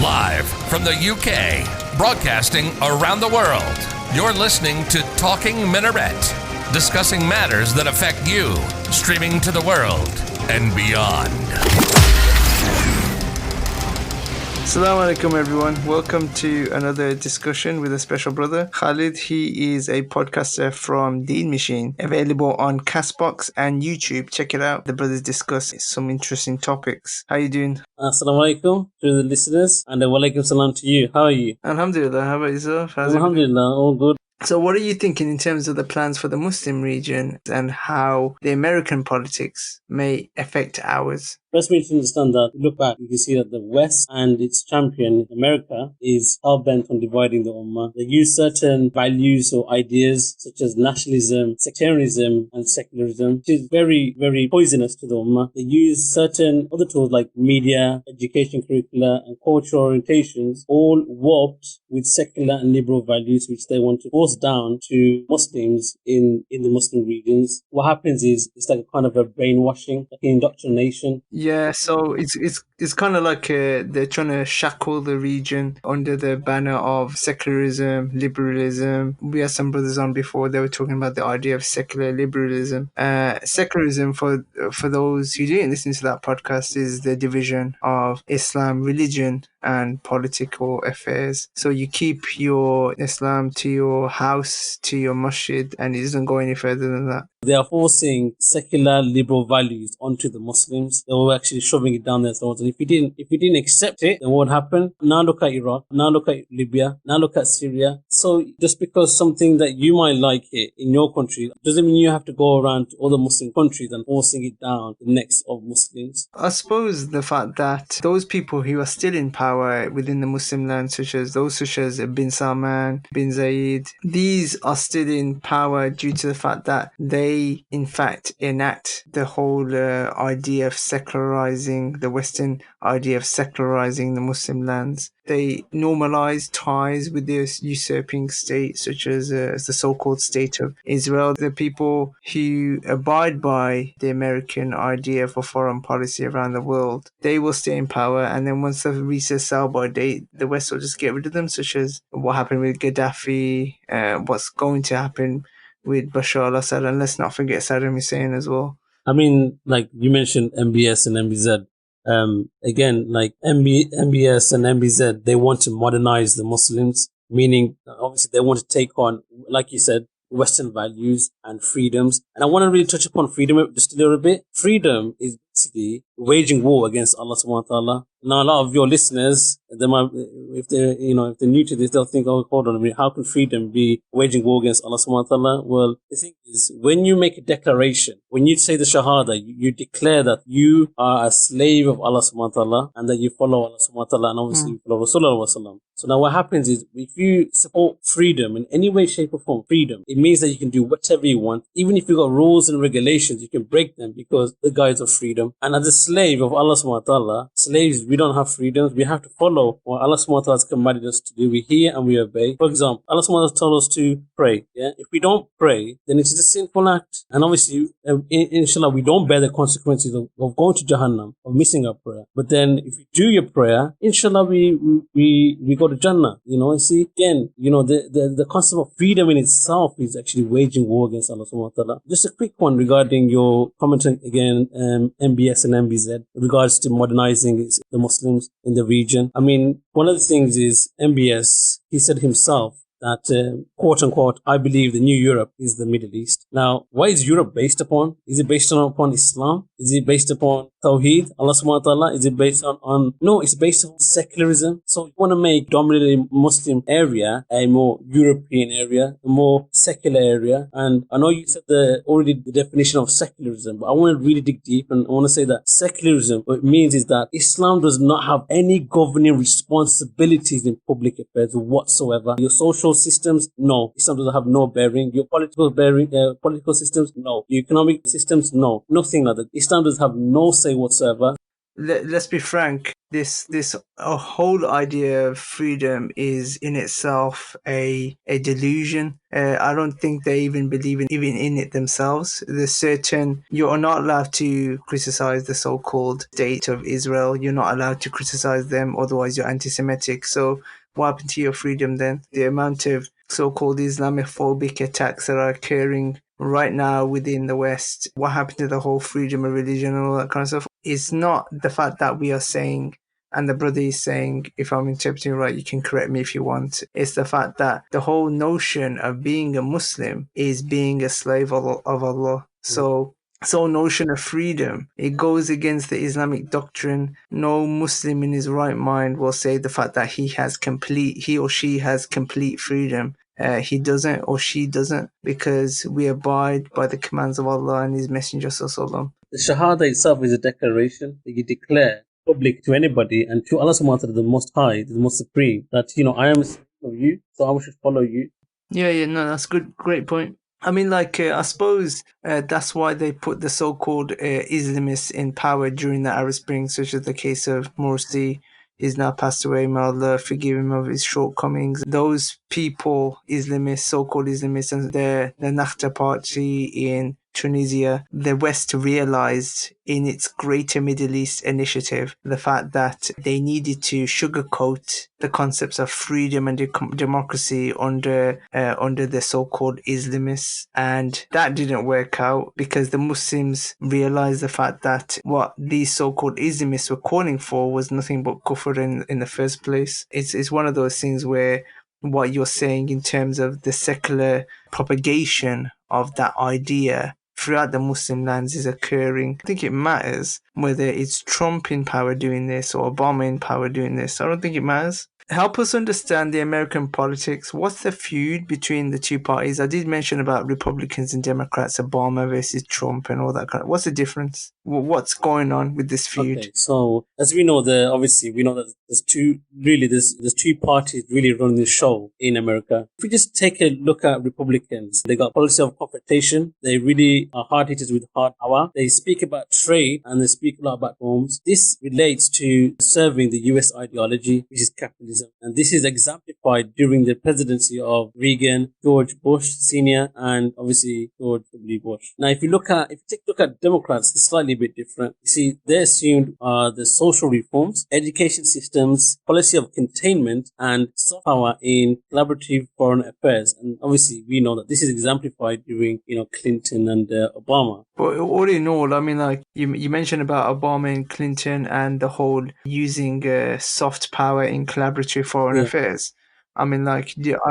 Live from the UK, broadcasting around the world, you're listening to Talking Minaret, discussing matters that affect you, streaming to the world and beyond. Assalamu alaikum everyone. Welcome to another discussion with a special brother, Khalid. He is a podcaster from Deen Machine, available on Castbox and YouTube. Check it out. The brothers discuss some interesting topics. How you doing? Assalamu alaikum to the listeners, and wa alaikum salam to you. How are you? Alhamdulillah. How about yourself? Alhamdulillah, all good. So what are you thinking in terms of the plans for the Muslim region and how the American politics may affect ours? First, we need to understand that, look back, you can see that the West and its champion, America, is hell-bent on dividing the Ummah. They use certain values or ideas such as nationalism, sectarianism, and secularism, which is very, very poisonous to the Ummah. They use certain other tools like media, education curricula, and cultural orientations, all warped with secular and liberal values, which they want to force down to Muslims in the Muslim regions. What happens is, it's like a kind of a brainwashing, like an indoctrination. Yeah, so it's kind of like they're trying to shackle the region under the banner of secularism, liberalism. We had some brothers on before, they were talking about the idea of secular liberalism. Secularism, for those who didn't listen to that podcast, is the division of Islam, religion, and political affairs. So you keep your Islam to your house, to your masjid, and it doesn't go any further than that. They are forcing secular liberal values onto the Muslims. They were actually shoving it down their throats. And if you didn't accept it, then what would happen? Now look at Iraq. Now look at Libya. Now look at Syria. So just because something that you might like it in your country doesn't mean you have to go around to other Muslim countries and forcing it down the necks of Muslims. I suppose the fact that those people who are still in power within the Muslim land, such as bin Salman, bin Zayed, these are still in power due to the fact that they in fact enact the whole idea of secularizing, the Western idea of secularizing the Muslim lands. They normalize ties with the usurping state, such as the so-called state of Israel. The people who abide by the American idea for foreign policy around the world, they will stay in power, and then once they reach their sell-by date, the West will just get rid of them, such as what happened with Gaddafi, what's going to happen with Bashar al-Assad, and let's not forget Saddam Hussein as well. I mean, like you mentioned MBS and MBZ. Again, like MBS and MBZ, they want to modernize the Muslims, meaning obviously they want to take on, like you said, Western values and freedoms. And I want to really touch upon freedom just a little bit. Freedom is basically waging war against Allah subhanahu wa ta'ala. Now, a lot of your listeners, they might, if they're new to this, they'll think, oh, hold on a minute, how can freedom be waging war against Allah subhanahu wa ta'ala? Well, the thing is, when you make a declaration, when you say the Shahada, you declare that you are a slave of Allah subhanahu wa ta'ala and that you follow Allah subhanahu wa ta'ala and obviously you follow Rasulullah sallallahu. So now what happens is, if you support freedom in any way, shape or form, freedom, it means that you can do whatever you want. Even if you've got rules and regulations, you can break them because the guise of freedom. And as a slave of Allah subhanahu wa ta'ala, slaves, we don't have freedoms. We have to follow what Allah subhanahu wa ta'ala has commanded us to do. We hear and we obey. For example, Allah subhanahu wa ta'ala told us to pray. Yeah? If we don't pray, then it is a sinful act. And obviously, inshallah, we don't bear the consequences of going to Jahannam, of missing our prayer. But then if you do your prayer, inshallah, we go to Jannah. You see, again, the concept of freedom in itself is actually waging war against Allah subhanahu wa ta'ala. Just a quick one regarding your comment again, MBS and MBZ, in regards to modernizing the Muslims in the region. I mean, one of the things is MBS, he said himself that, quote unquote, I believe the new Europe is the Middle East. Now, what is Europe based upon? Is it based upon Islam? Is it based upon Tawheed, Allah subhanahu wa ta'ala? Is it based on no, it's based on secularism. So you want to make dominantly Muslim area a more European area, a more secular area. And I know you said already the definition of secularism, but I want to really dig deep and I want to say that secularism, what it means is that Islam does not have any governing responsibilities in public affairs whatsoever. Your social systems, no. Islam doesn't have no bearing. Your political systems, no. Your economic systems, no. Nothing like that. Islam does have no say whatsoever. let's be frank. This a whole idea of freedom is in itself a delusion. I don't think they even believe even in it themselves. There's certain you are not allowed to criticize the so-called state of Israel. You're not allowed to criticize them, otherwise you're anti-Semitic. So what happened to your freedom then? The amount of so-called Islamophobic attacks that are occurring right now within the West, what happened to the whole freedom of religion and all that kind of stuff? It's not the fact that we are saying, and the brother is saying, if I'm interpreting right, you can correct me if you want. It's the fact that the whole notion of being a Muslim is being a slave of Allah. So notion of freedom, it goes against the Islamic doctrine. No Muslim in his right mind will say the fact that he or she has complete freedom. He doesn't or she doesn't, because we abide by the commands of Allah and His Messenger Sallallahu. The Shahada itself is a declaration that you declare public to anybody and to Allah subhanahu wa ta'ala, the Most High, the Most Supreme, that, I am a slave of you, so I should follow you. Yeah, no, that's good. Great point. I mean, I suppose that's why they put the so-called Islamists in power during the Arab Spring, such as the case of Morsi. He's now passed away. May Allah forgive him of his shortcomings. Those people, Islamists, so-called Islamists, and the Nakhta party in Tunisia, the West realized in its Greater Middle East initiative the fact that they needed to sugarcoat the concepts of freedom and democracy under the so-called Islamists, and that didn't work out because the Muslims realized the fact that what these so-called Islamists were calling for was nothing but kufr in the first place. It's one of those things where what you're saying in terms of the secular propagation of that idea throughout the Muslim lands is occurring. I think it matters whether it's Trump in power doing this or Obama in power doing this. I don't think it matters. Help us understand the American politics. What's the feud between the two parties? I did mention about Republicans and Democrats, Obama versus Trump and all that kind of. What's the difference? What's going on with this feud? Okay, so as we know, we know that there's two parties really running the show in America. If we just take a look at Republicans, they got policy of confrontation. They really are hard hitters with hard power. They speak about trade and they speak a lot about homes. This relates to serving the US ideology, which is capitalism. And this is exemplified during the presidency of Reagan, George Bush Sr., and obviously George W. Bush. Now, if you take a look at Democrats, it's slightly a bit different. You see, they assumed the social reforms, education systems, policy of containment, and soft power in collaborative foreign affairs. And obviously, we know that this is exemplified during, Clinton and Obama. But all in all, I mean, you mentioned about Obama and Clinton and the whole using soft power in collaborative foreign affairs. I mean, I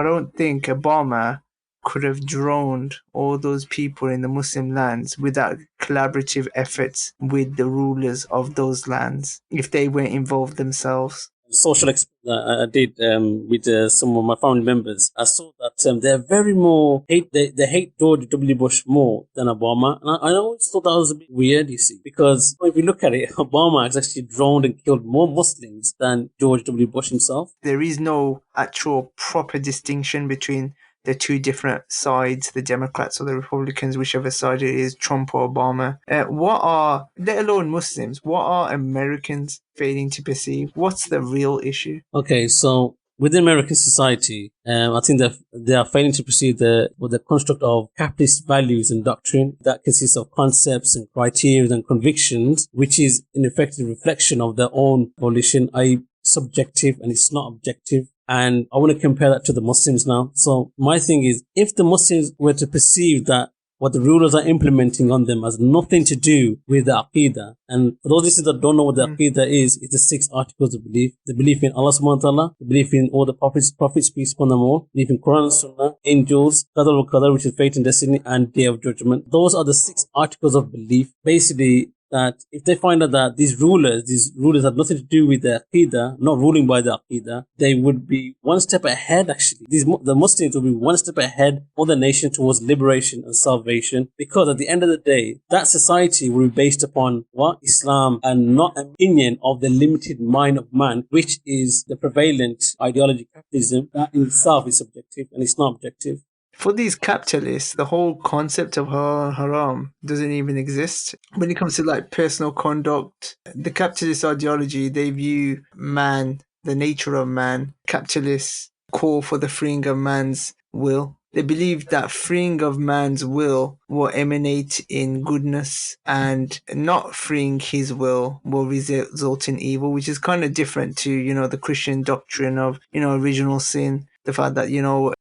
don't think Obama could have droned all those people in the Muslim lands without collaborative efforts with the rulers of those lands if they weren't involved themselves. Social I did with some of my family members. I saw that they're very more they hate George W. Bush more than Obama, and I always thought that was a bit weird. You see, because if you look at it, Obama has actually droned and killed more Muslims than George W. Bush himself. There is no actual proper distinction between the two different sides, the Democrats or the Republicans, whichever side it is, Trump or Obama. Let alone Muslims, what are Americans failing to perceive? What's the real issue? Okay, so within American society, I think that they are failing to perceive the construct of capitalist values and doctrine that consists of concepts and criteria and convictions, which is an effective reflection of their own volition, i.e. subjective, and it's not objective. And I want to compare that to the Muslims now. So my thing is, if the Muslims were to perceive that what the rulers are implementing on them has nothing to do with the Aqidah, and for those listeners that don't know what the Aqidah is, it's the 6 articles of belief. The belief in Allah subhanahu wa ta'ala, the belief in all the prophets, peace upon them all, belief in Quran and Sunnah, angels, Qadar al-Qadar, which is fate and destiny, and Day of Judgment. Those are the 6 articles of belief. Basically, that if they find out that these rulers have nothing to do with the Aqidah, not ruling by the Aqidah, they would be one step ahead, actually. The Muslims would be one step ahead of the nation towards liberation and salvation, because at the end of the day, that society will be based upon what? Islam, and not an opinion of the limited mind of man, which is the prevalent ideology, capitalism, that in itself is subjective and it's not objective. For these capitalists, the whole concept of halal and haram doesn't even exist. When it comes to like personal conduct, the capitalist ideology, they view man, the nature of man. Capitalists call for the freeing of man's will. They believe that freeing of man's will emanate in goodness, and not freeing his will result in evil, which is kind of different to, the Christian doctrine of, original sin. The fact that,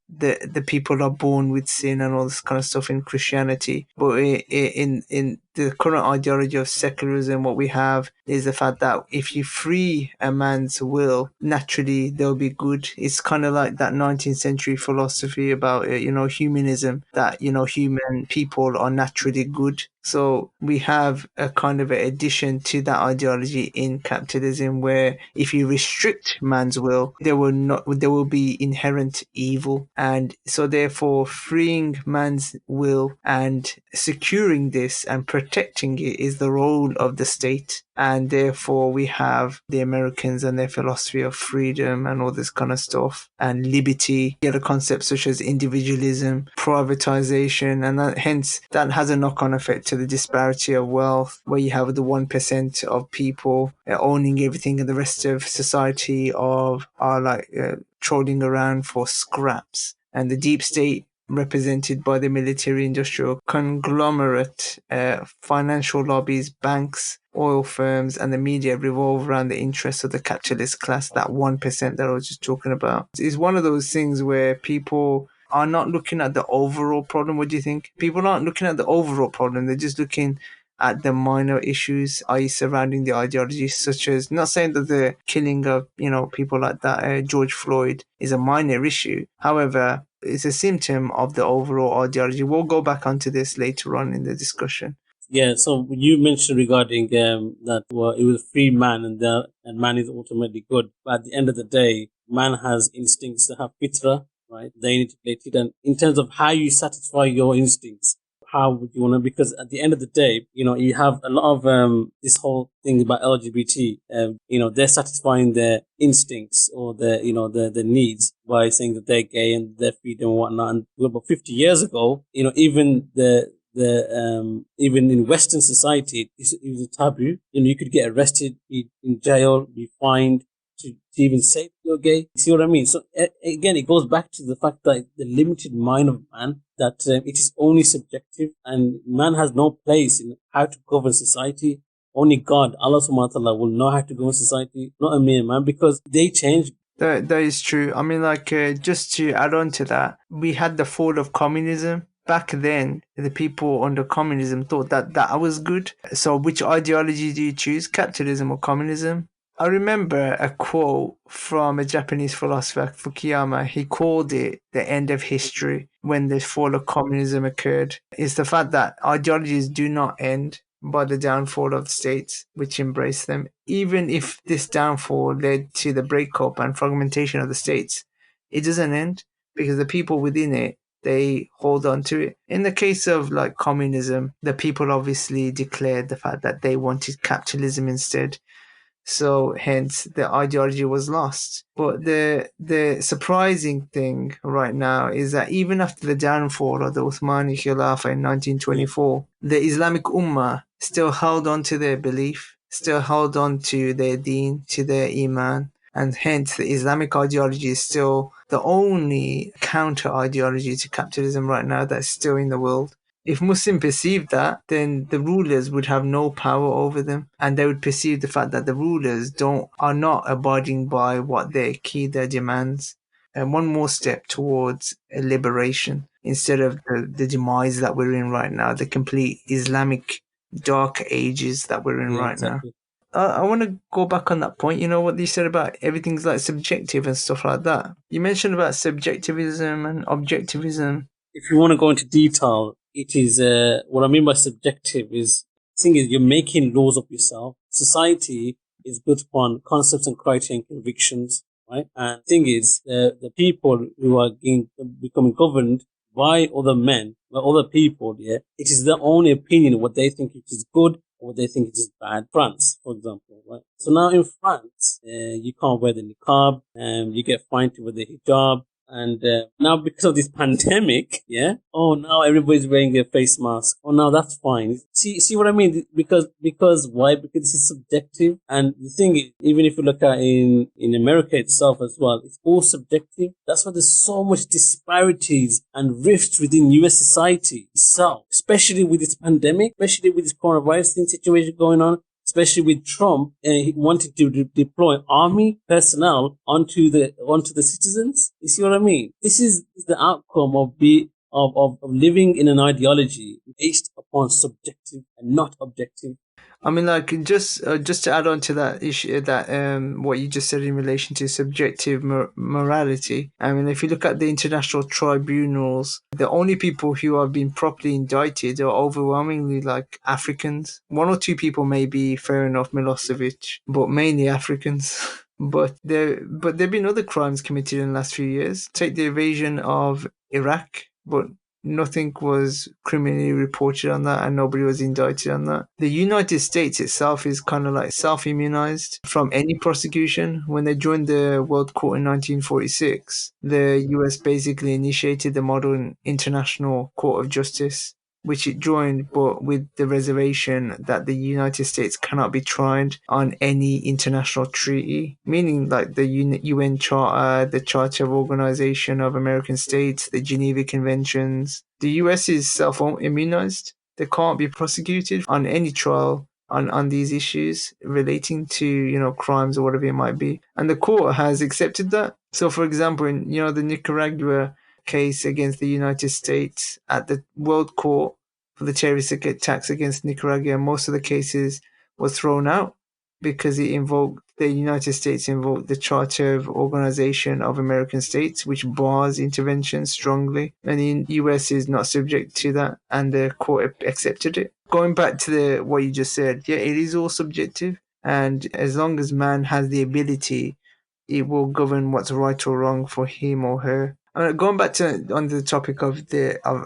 the people are born with sin and all this kind of stuff in Christianity. But in the current ideology of secularism, what we have is the fact that if you free a man's will, naturally they'll be good. It's kind of like that 19th century philosophy about, humanism, that, human people are naturally good. So we have a kind of an addition to that ideology in capitalism, where if you restrict man's will, there will be inherent evil. And so therefore freeing man's will and securing this and protecting it is the role of the state. And therefore we have the Americans and their philosophy of freedom and all this kind of stuff, and liberty, other concepts such as individualism, privatization, and hence that has a knock-on effect to the disparity of wealth, where you have the 1% of people owning everything and the rest of society are like trolling around for scraps. And the deep state, represented by the military-industrial conglomerate, financial lobbies, banks, oil firms, and the media revolve around the interests of the capitalist class, that 1% that I was just talking about. It's one of those things where people are not looking at the overall problem. What do you think? People aren't looking at the overall problem. They're just looking at the minor issues, i.e. surrounding the ideology, such as, not saying that the killing of, people like that, George Floyd, is a minor issue. However, it's a symptom of the overall ideology. We'll go back onto this later on in the discussion. Yeah, so you mentioned regarding that it was free man, and man is ultimately good. But at the end of the day, man has instincts that have fitra, right? They need to play it. And in terms of how you satisfy your instincts, how would you want to? Because at the end of the day, you have a lot of this whole thing about LGBT. They're satisfying their instincts or their needs by saying that they're gay and their freedom and whatnot. And about 50 years ago, even even in Western society, it was a taboo. You could get arrested, be in jail, be fined to even say you're gay. You see what I mean? So again, it goes back to the fact that the limited mind of man, that it is only subjective, and man has no place in how to govern society. Only God, Allah subhanahu wa ta'ala, will know how to govern society, not a mere man, because they change. That is true. I mean, like, just to add on to that, we had the fall of communism. Back then, the people under communism thought that that was good. So which ideology do you choose, capitalism or communism? I remember a quote from a Japanese philosopher, Fukuyama. He called it the end of history when the fall of communism occurred. It's the fact that ideologies do not end by the downfall of states which embrace them. Even if this downfall led to the breakup and fragmentation of the states, it doesn't end, because the people within it, they hold on to it. In the case of like communism, the people obviously declared the fact that they wanted capitalism instead. So hence the ideology was lost. But the surprising thing right now is that even after the downfall of the Uthmani Khilafah in 1924, the Islamic Ummah still held on to their belief, still held on to their deen, to their iman, and hence the Islamic ideology is still the only counter ideology to capitalism right now that's still in the world. If Muslims perceived that, then the rulers would have no power over them, and they would perceive the fact that the rulers are not abiding by what their Qidah demands. And one more step towards a liberation instead of the demise that we're in right now, the complete Islamic dark ages that we're in right Exactly. now. I want to go back on that point. You know what you said about everything's like subjective and stuff like that. You mentioned about subjectivism and objectivism. If you want to go into detail, it is what I mean by subjective is, thing is, you're making laws of yourself. Society is built upon concepts and criteria and convictions, right? And thing is, the people who are becoming governed by other men, by other people, yeah, it is their own opinion of what they think it is good or what they think it is bad. France, for example, right? So now in France, you can't wear the niqab, you get fined to wear the hijab. And now because of this pandemic, yeah, oh, now everybody's wearing a face mask. Oh, now that's fine. See what I mean? Because why? Because this is subjective. And the thing is, even if you look at in America itself as well, it's all subjective. That's why there's so much disparities and rifts within US society itself, especially with this pandemic, especially with this coronavirus thing situation going on, especially with Trump wanting to deploy army personnel onto the citizens. You see what I mean? This is the outcome of living in an ideology based upon subjective and not objective. I mean, like, just to add on to that issue, that what you just said in relation to subjective morality. I mean, if you look at the international tribunals, the only people who have been properly indicted are overwhelmingly like Africans. One or two people may be fair enough, Milosevic, but mainly Africans. But there've been other crimes committed in the last few years. Take the invasion of Iraq, but nothing was criminally reported on that and nobody was indicted on that. The United States itself is kind of like self-immunized from any prosecution. When they joined the World Court in 1946, the US basically initiated the modern International Court of Justice, which it joined, but with the reservation that the United States cannot be tried on any international treaty, meaning like the UN Charter, the Charter of Organization of American States, the Geneva Conventions. The US is self-immunized. They can't be prosecuted on any trial on these issues relating to, crimes or whatever it might be. And the court has accepted that. So, for example, in, the Nicaragua case against the United States at the World Court for the terrorist attacks against Nicaragua, most of the cases were thrown out because the United States invoked the Charter of Organization of American States, which bars intervention strongly. And the US is not subject to that, and the court accepted it. Going back to what you just said, yeah, it is all subjective. And as long as man has the ability, it will govern what's right or wrong for him or her. Going back to on the topic of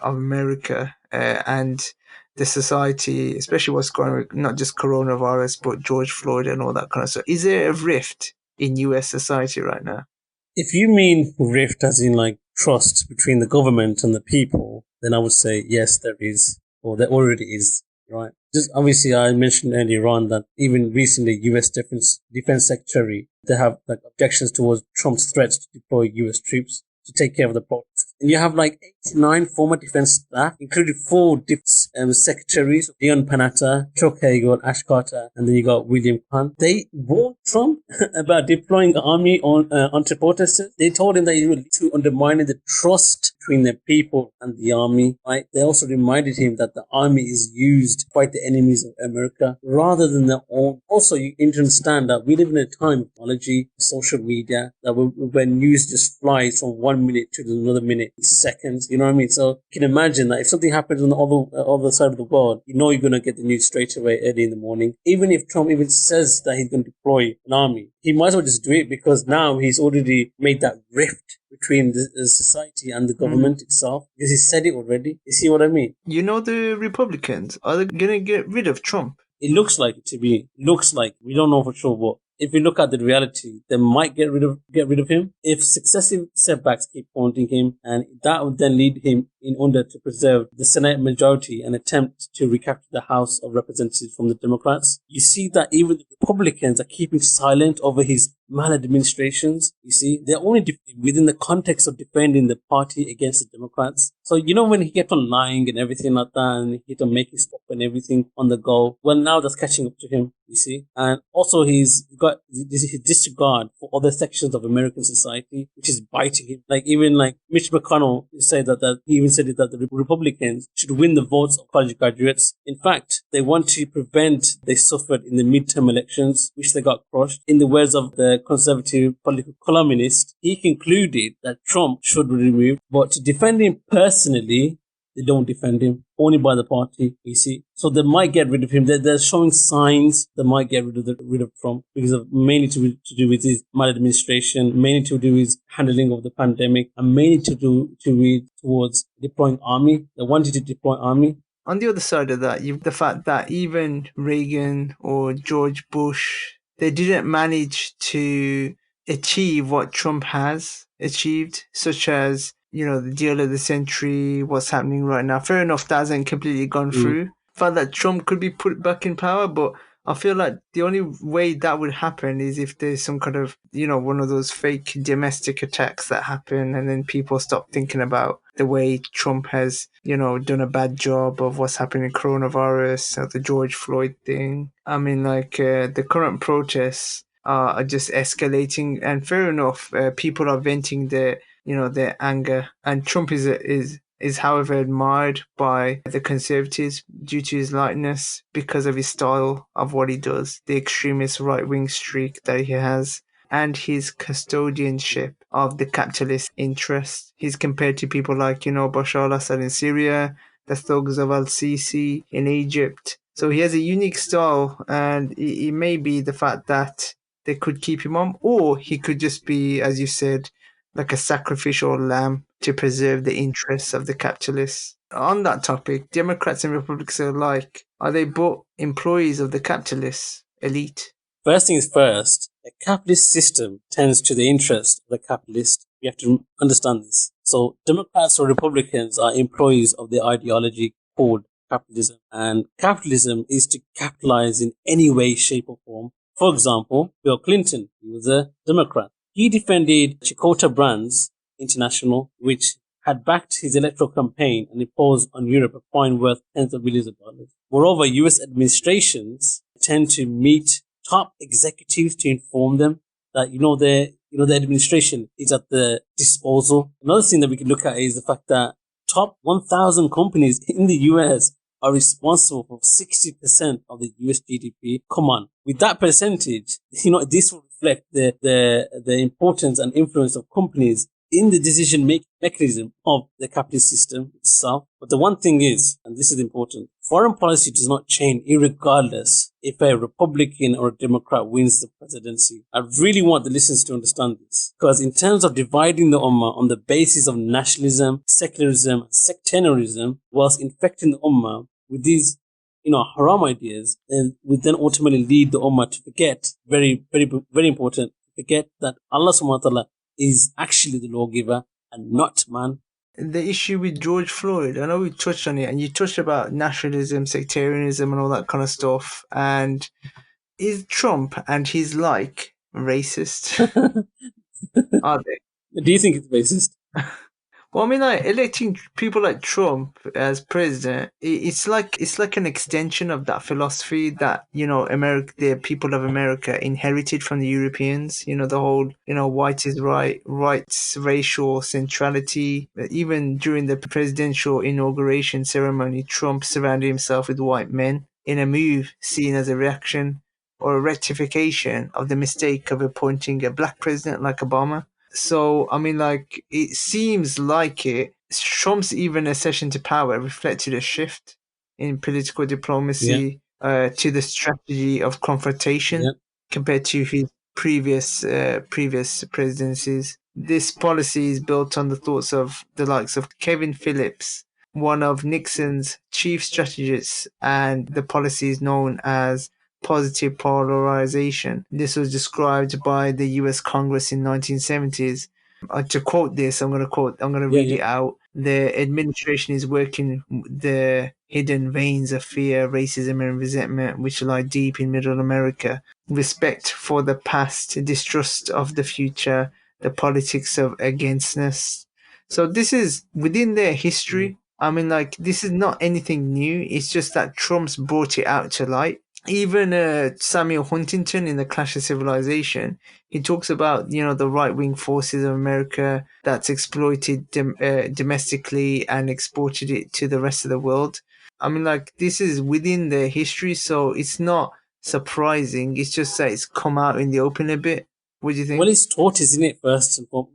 America and the society, especially what's going on, not just coronavirus, but George Floyd and all that kind of stuff. Is there a rift in US society right now? If you mean rift as in like trust between the government and the people, then I would say yes, there is, or there already is, right? Just obviously, I mentioned earlier on that even recently, U.S. Defense Secretary, they have like objections towards Trump's threats to deploy U.S. troops to take care of the protests. And you have like 89 former defense staff, including 4 defense secretaries, Leon Panetta, Chuck Hagel, Ash Carter, and then you got William Khan. They warned Trump about deploying the army onto protesters. They told him that it would lead to undermining the trust between the people and the army, right? They also reminded him that the army is used to fight the enemies of America rather than their own. Also, you need to understand that we live in a time of technology, social media, that when news just flies from 1 minute to another minute, seconds, you know what I mean? So you can imagine that if something happens on the other side of the world, you're going to get the news straight away early in the morning. Even if Trump even says that he's going to deploy an army, he might as well just do it, because now he's already made that rift between the society and the government itself, because he said it already. You see what I mean? The Republicans, are they going to get rid of Trump? It looks like it to be. Looks like. We don't know for sure, but if you look at the reality, they might get rid of him if successive setbacks keep haunting him, and that would then lead him in order to preserve the Senate majority and attempt to recapture the House of Representatives from the Democrats. You see that even the Republicans are keeping silent over his maladministrations. You see, they're only within the context of defending the party against the Democrats. So, when he kept on lying and everything like that, and he kept on making stuff and everything on the go, well, now that's catching up to him, you see. And also he's got his disregard for other sections of American society, which is biting him. Like even like Mitch McConnell said that he even said it, that the Republicans should win the votes of college graduates. In fact, they want to prevent they suffered in the midterm elections, which they got crushed. In the words of the conservative political columnist, he concluded that Trump should be removed, but to defend him personally, they don't defend him, only by the party, you see. So they might get rid of him. They're showing signs they might get rid of Trump, because of mainly to do with his maladministration, mainly to do with his handling of the pandemic, and mainly to do towards deploying army. They wanted to deploy army. On the other side of that, you've the fact that even Reagan or George Bush, they didn't manage to achieve what Trump has achieved, such as, the deal of the century, what's happening right now. Fair enough, that hasn't completely gone through. Fact that Trump could be put back in power, but I feel like the only way that would happen is if there's some kind of, one of those fake domestic attacks that happen, and then people stop thinking about the way Trump has, done a bad job of what's happening in coronavirus or the George Floyd thing. I mean, like, the current protests are just escalating, and fair enough, people are venting their anger, and Trump is however admired by the conservatives due to his lightness, because of his style of what he does, the extremist right-wing streak that he has, and his custodianship of the capitalist interest. He's compared to people like, Bashar al-Assad in Syria, the thugs of al-Sisi in Egypt. So he has a unique style, and it may be the fact that they could keep him on, or he could just be, as you said, like a sacrificial lamb to preserve the interests of the capitalists. On that topic, Democrats and Republicans alike, are they both employees of the capitalist elite? First things first, a capitalist system tends to the interest of the capitalist. You have to understand this. So Democrats or Republicans are employees of the ideology called capitalism. And capitalism is to capitalize in any way, shape or form. For example, Bill Clinton, he was a Democrat. He defended Chicota Brands International, which had backed his electoral campaign and imposed on Europe a fine worth tens of billions of dollars. Moreover, US administrations tend to meet top executives to inform them that, the administration is at the disposal. Another thing that we can look at is the fact that top 1,000 companies in the US are responsible for 60% of the US GDP. Come on. With that percentage, this will reflect the importance and influence of companies in the decision-making mechanism of the capitalist system itself. But the one thing is, and this is important, foreign policy does not change irregardless if a Republican or a Democrat wins the presidency. I really want the listeners to understand this. Because in terms of dividing the Ummah on the basis of nationalism, secularism, sectarianism, whilst infecting the Ummah with these haram ideas, and would then ultimately lead the Ummah to forget, very, very, very important, forget that Allah subhanahu wa ta'ala is actually the lawgiver and not man. The issue with George Floyd, I know we touched on it, and you touched about nationalism, sectarianism, and all that kind of stuff. And is Trump and his like racist? Are they? Do you think it's racist? Well, I mean, like, electing people like Trump as president, it's like an extension of that philosophy that, the people of America inherited from the Europeans. The whole, white is right, rights, racial centrality. Even during the presidential inauguration ceremony, Trump surrounded himself with white men in a move seen as a reaction or a rectification of the mistake of appointing a black president like Obama. So, I mean, like, it seems like Trump's even accession to power reflected a shift in political diplomacy to the strategy of confrontation compared to his previous presidencies. This policy is built on the thoughts of the likes of Kevin Phillips, one of Nixon's chief strategists, and the policy is known as positive polarization. This was described by the US Congress in 1970s. To quote this, I'm going to read it out. The administration is working the hidden veins of fear, racism, and resentment which lie deep in middle America. Respect for the past, distrust of the future, the politics of againstness. So this is within their history. I mean, like, this is not anything new. It's just that Trump's brought it out to light. Even Samuel Huntington in The Clash of Civilization, he talks about, the right-wing forces of America that's exploited domestically and exported it to the rest of the world. I mean, like, this is within their history, so it's not surprising. It's just that it's come out in the open a bit. What do you think? Well, it's taught, isn't it? First of all,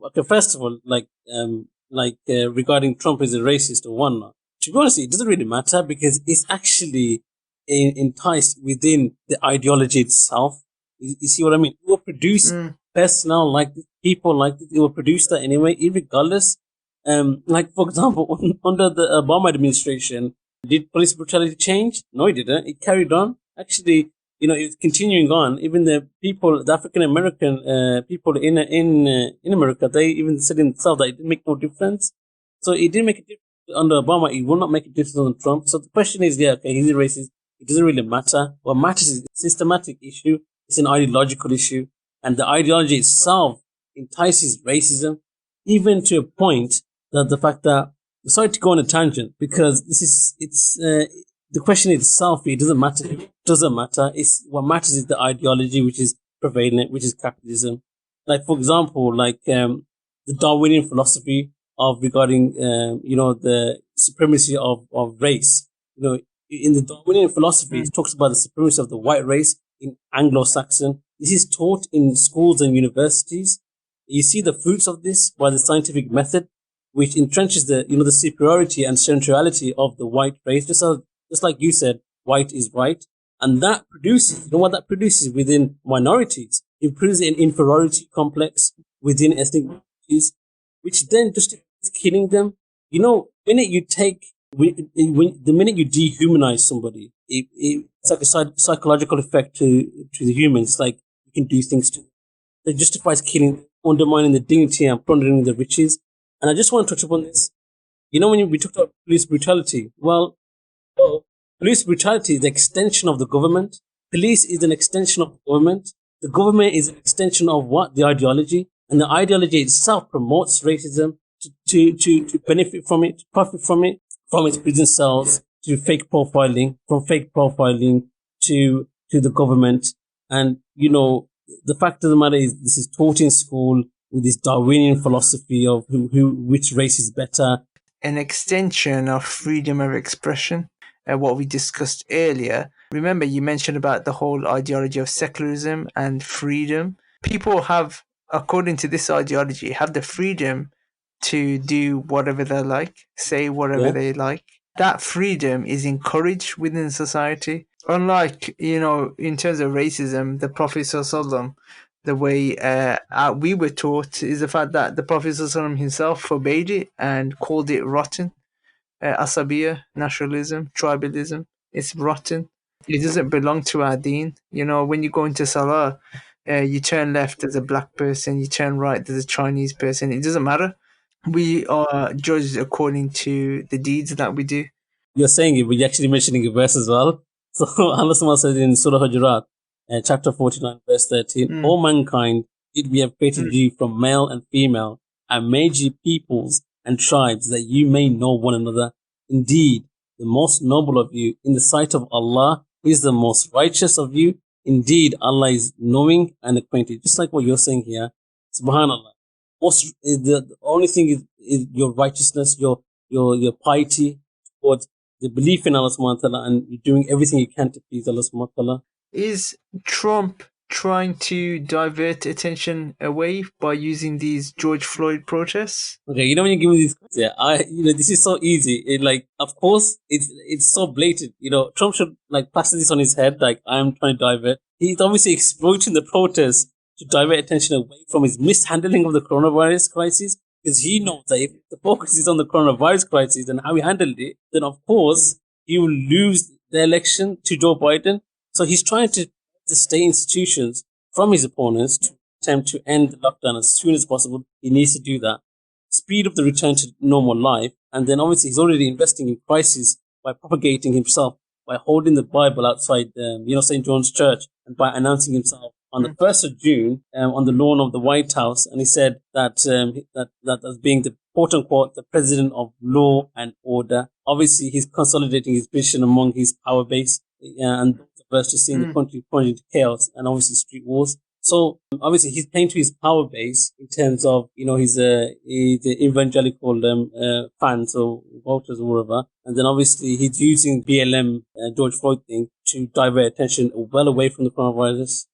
regarding Trump is a racist or whatnot. To be honest, it doesn't really matter because it's actually enticed within the ideology itself. You see what I mean? It will produce personnel like this, people like this. It will produce that anyway, irregardless. Like, for example, under the Obama administration, did police brutality change? No, it didn't. It carried on. Actually, it's continuing on. Even the African American people in America, they even said in themselves that it didn't make no difference. So it didn't make a difference under Obama. It will not make a difference under Trump. So the question is, okay, he's a racist. It doesn't really matter. What matters is a systematic issue. It's an ideological issue, and the ideology itself entices racism, even to a point that the fact that, sorry to go on a tangent, because the question itself, it doesn't matter. It doesn't matter. What matters is the ideology which is prevalent, which is capitalism. Like, for example, the Darwinian philosophy of regarding, the supremacy of race. In the Darwinian philosophy, it talks about the supremacy of the white race in Anglo-Saxon. This is taught in schools and universities. You see the fruits of this by the scientific method, which entrenches the superiority and centrality of the white race. Just like you said, white is right. And that produces, what that produces within minorities? It produces an inferiority complex within ethnic minorities, which then justifies killing them. The minute you dehumanize somebody, it's like a psychological effect to the humans. It's like you can do things to them. It justifies killing, undermining the dignity and plundering the riches. And I just want to touch upon this. When we talked about police brutality, police brutality is the extension of the government. Police is an extension of the government. The government is an extension of what? The ideology. And the ideology itself promotes racism to benefit from it, to profit from it, from its prison cells, to fake profiling, from fake profiling to the government. And, the fact of the matter is this is taught in school with this Darwinian philosophy of which race is better. An extension of freedom of expression, what we discussed earlier. Remember, you mentioned about the whole ideology of secularism and freedom. People have, according to this ideology, have the freedom to do whatever they like, say whatever they like. That freedom is encouraged within society. Unlike, in terms of racism, the Prophet ﷺ, the way we were taught is the fact that the Prophet ﷺ himself forbade it and called it rotten. Asabiya, nationalism, tribalism, it's rotten. It doesn't belong to our deen. When you go into Salah, you turn left, there's a black person, you turn right, there's a Chinese person. It doesn't matter. We are judged according to the deeds that we do. You're saying it, but you're actually mentioning a verse as well. So Allah says in Surah Hujurat, chapter 49, verse 13, O mankind, did we have created you from male and female, and made you peoples and tribes that you may know one another. Indeed, the most noble of you in the sight of Allah is the most righteous of you. Indeed, Allah is knowing and acquainted. Just like what you're saying here, subhanallah. The only thing is your righteousness, your piety towards the belief in Allah subhanahu wa ta'ala, and you're doing everything you can to please Allah subhanahu wa ta'ala. Is Trump trying to divert attention away by using these George Floyd protests? Okay, when you give me these, this is so easy. Of course, it's so blatant. Trump should plaster this on his head. I'm trying to divert. He's obviously exploiting the protests to divert attention away from his mishandling of the coronavirus crisis, because he knows that if the focus is on the coronavirus crisis and how he handled it, then of course he will lose the election to Joe Biden. So he's trying to state institutions from his opponents to attempt to end the lockdown as soon as possible. He needs to do that. Speed up the return to normal life. And then obviously he's already investing in crisis by propagating himself, by holding the Bible outside, St. John's Church, and by announcing himself on the 1st of June on the lawn of the White House. And he said that as being the quote unquote the president of law and order. Obviously he's consolidating his position among his power base, and versus seeing the country plunge into chaos and obviously street wars. So obviously he's playing to his power base in terms of, he's the evangelical fans or voters or whatever. And then obviously he's using BLM George Floyd thing to divert attention well away from the coronavirus.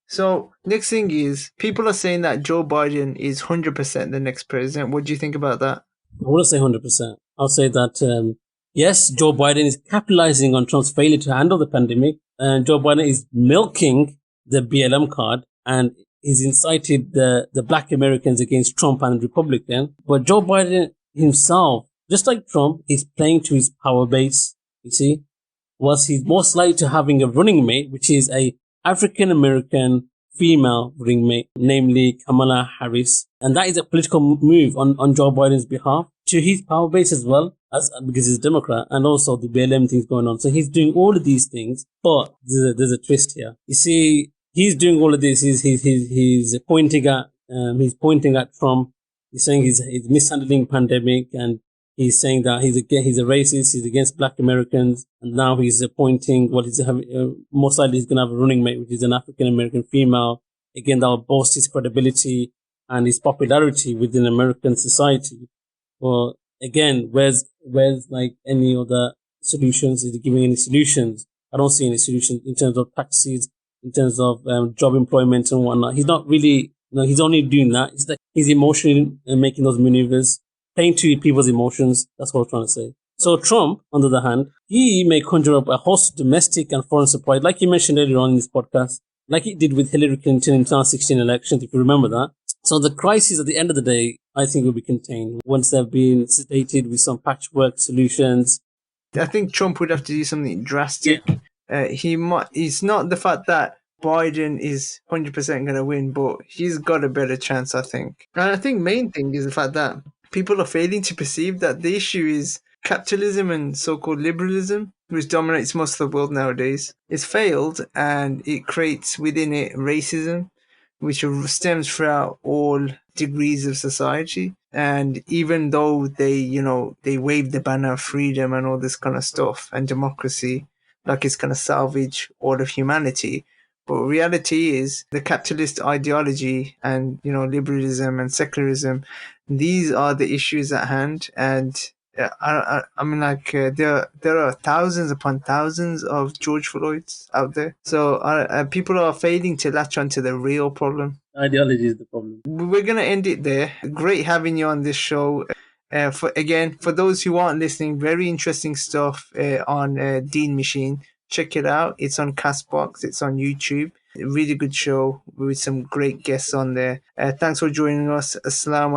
So next thing is, people are saying that Joe Biden is 100% the next president. What do you think about that? I wouldn't say 100%. I'll say that, yes, Joe Biden is capitalizing on Trump's failure to handle the pandemic. And Joe Biden is milking the BLM card, and he's incited the black Americans against Trump and the Republican. But Joe Biden himself, just like Trump, is playing to his power base, you see. was he's most likely to having a running mate, which is a African American female running mate, namely Kamala Harris. And that is a political move on Joe Biden's behalf to his power base as well, as because he's a Democrat, and also the BLM things going on. So he's doing all of these things, but there's a twist here. You see, he's doing all of this. He's pointing at Trump. He's saying he's mishandling pandemic, and he's saying that he's a racist. He's against Black Americans, and now he's appointing. Well, he's having most likely he's going to have a running mate, which is an African American female. Again, that will boost his credibility and his popularity within American society. Well, again, where's like any other solutions? Is he giving any solutions? I don't see any solutions in terms of taxes, in terms of job employment and whatnot. He's not really, he's only doing that. It's like he's emotionally making those maneuvers, playing to people's emotions. That's what I'm trying to say. So Trump, on the other hand, he may conjure up a host of domestic and foreign support, like you mentioned earlier on in this podcast, like he did with Hillary Clinton in 2016 elections, if you remember that. So the crisis at the end of the day, I think, will be contained once they've been sedated with some patchwork solutions. I think Trump would have to do something drastic. Yeah. It's not the fact that Biden is 100% going to win, but he's got a better chance, I think. And I think main thing is the fact that people are failing to perceive that the issue is capitalism and so-called liberalism, which dominates most of the world nowadays. It's failed, and it creates within it racism, which stems throughout all degrees of society. And even though they wave the banner of freedom and all this kind of stuff and democracy, like it's going to salvage all of humanity, but reality is the capitalist ideology and, liberalism and secularism, these are the issues at hand. And I mean, like, there are thousands upon thousands of George Floyds out there. So people are failing to latch onto the real problem. Ideology is the problem. We're going to end it there. Great having you on this show. For those who aren't listening, very interesting stuff on Dean Machine. Check it out. It's on Castbox. It's on YouTube. A really good show with some great guests on there. Thanks for joining us. Assalamu